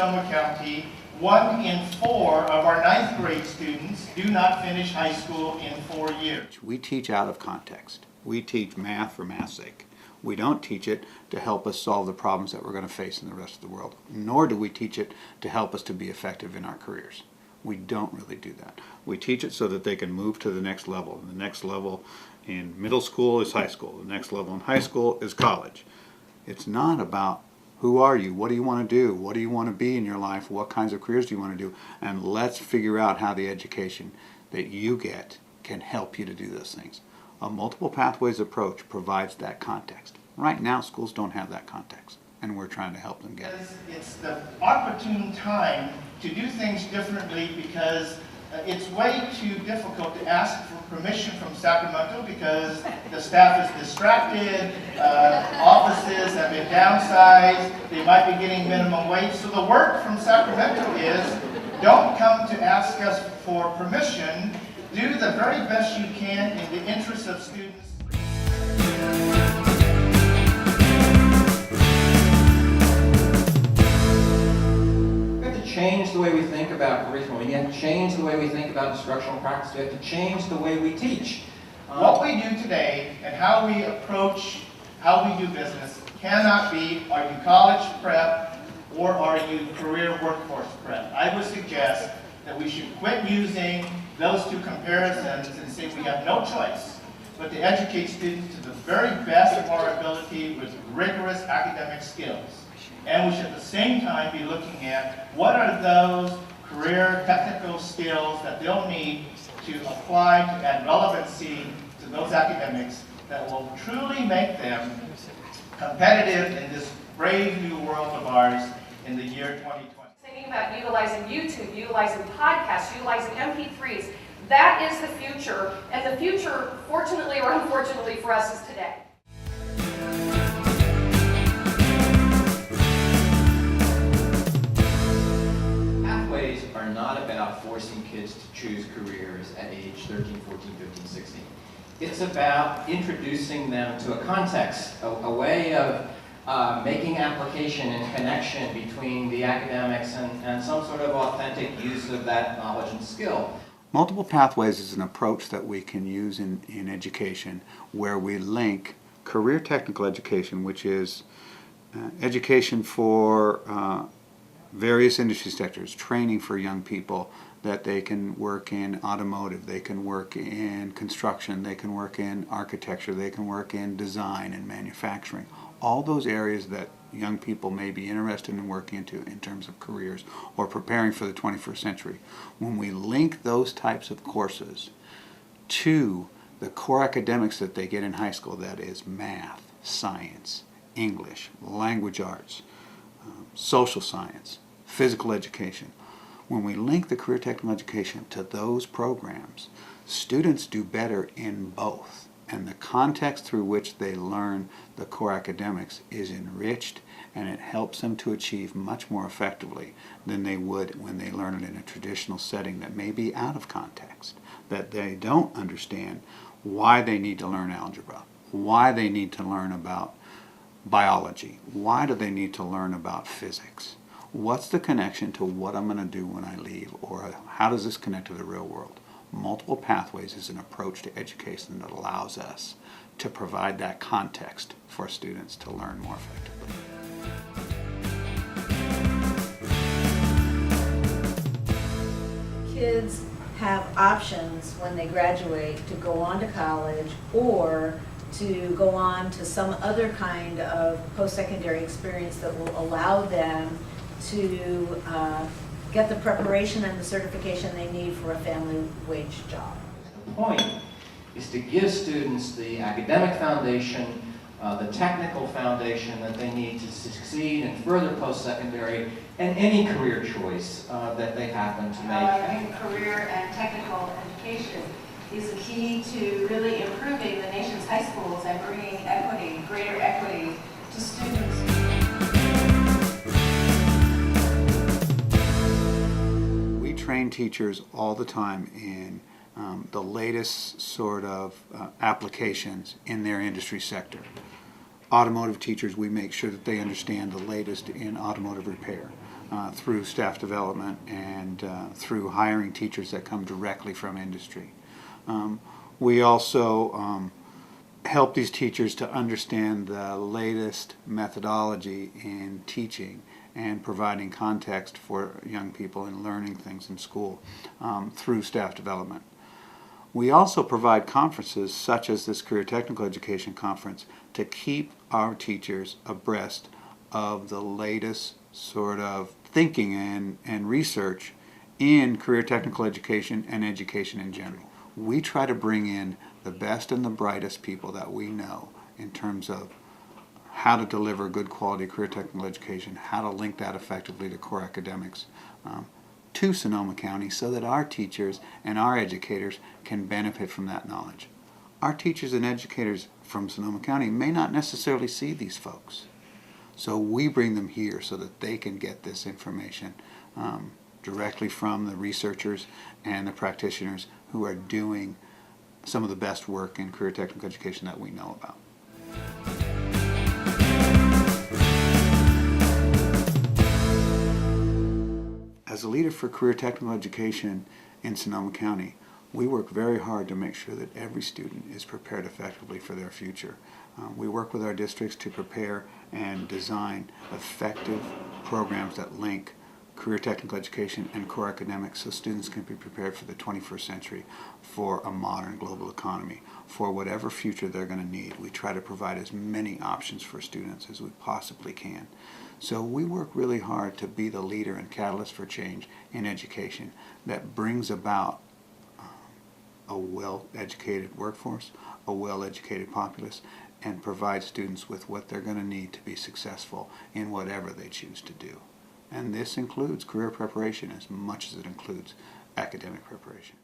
Sonoma County, 1 in 4 of our 9th grade students do not finish high school in 4 years. We teach out of context. We teach math for math's sake. We don't teach it to help us solve the problems that we're going to face in the rest of the world, nor do we teach it to help us to be effective in our careers. We don't really do that. We teach it so that they can move to the next level. The next level in middle school is high school. The next level in high school is college. It's not about who are you, what do you want to do, what do you want to be in your life, what kinds of careers do you want to do, and let's figure out how the education that you get can help you to do those things. A multiple pathways approach provides that context. Right now, schools don't have that context, and we're trying to help them get it. It's the opportune time to do things differently because it's way too difficult to ask for permission from Sacramento because the staff is distracted, offices have been downsized, they might be getting minimum wage. So the word from Sacramento is, don't come to ask us for permission, do the very best you can in the interest of students. Change the way we think about curriculum. We have to change the way we think about instructional practice. We have to change the way we teach. What we do today and how we approach how we do business cannot be, are you college prep or are you career workforce prep? I would suggest that we should quit using those two comparisons and say we have no choice but to educate students to the very best of our ability with rigorous academic skills. And we should at the same time be looking at what are those career technical skills that they'll need to apply to add relevancy to those academics that will truly make them competitive in this brave new world of ours in the year 2020. Thinking about utilizing YouTube, utilizing podcasts, utilizing MP3s, that is the future, and the future, fortunately or unfortunately for us, is today. Pathways are not about forcing kids to choose careers at age 13, 14, 15, 16. It's about introducing them to a context, a way of making application and connection between the academics and some sort of authentic use of that knowledge and skill. Multiple pathways is an approach that we can use in education where we link career technical education, which is education for various industry sectors, training for young people that they can work in automotive, they can work in construction, they can work in architecture, they can work in design and manufacturing. All those areas that young people may be interested in working into in terms of careers or preparing for the 21st century. When we link those types of courses to the core academics that they get in high school, that is math, science, English, language arts, social science, physical education. When we link the career technical education to those programs, students do better in both. And the context through which they learn the core academics is enriched, and it helps them to achieve much more effectively than they would when they learn it in a traditional setting that may be out of context, that they don't understand why they need to learn algebra, why they need to learn about biology, why do they need to learn about physics, what's the connection to what I'm going to do when I leave, or how does this connect to the real world. Multiple pathways is an approach to education that allows us to provide that context for students to learn more effectively. Kids have options when they graduate to go on to college or to go on to some other kind of post-secondary experience that will allow them to get the preparation and the certification they need for a family wage job. The point is to give students the academic foundation, the technical foundation that they need to succeed in further post-secondary and any career choice that they happen to make. I think career and technical education is the key to really improving the nation's high schools and bringing equity, greater equity to students. We train teachers all the time in the latest sort of applications in their industry sector. Automotive teachers, we make sure that they understand the latest in automotive repair. through staff development and through hiring teachers that come directly from industry. We also help these teachers to understand the latest methodology in teaching and providing context for young people in learning things in school through staff development. We also provide conferences such as this Career Technical Education Conference to keep our teachers abreast of the latest sort of thinking and research in career technical education and education in general. We try to bring in the best and the brightest people that we know in terms of how to deliver good quality career technical education, how to link that effectively to core academics to Sonoma County so that our teachers and our educators can benefit from that knowledge. Our teachers and educators from Sonoma County may not necessarily see these folks. So we bring them here so that they can get this information directly from the researchers and the practitioners who are doing some of the best work in career technical education that we know about. As a leader for career technical education in Sonoma County, we work very hard to make sure that every student is prepared effectively for their future. We work with our districts to prepare and design effective programs that link career technical education and core academics so students can be prepared for the 21st century, for a modern global economy, for whatever future they're going to need. We try to provide as many options for students as we possibly can. So we work really hard to be the leader and catalyst for change in education that brings about a well-educated workforce, a well-educated populace, and provide students with what they're going to need to be successful in whatever they choose to do. And this includes career preparation as much as it includes academic preparation.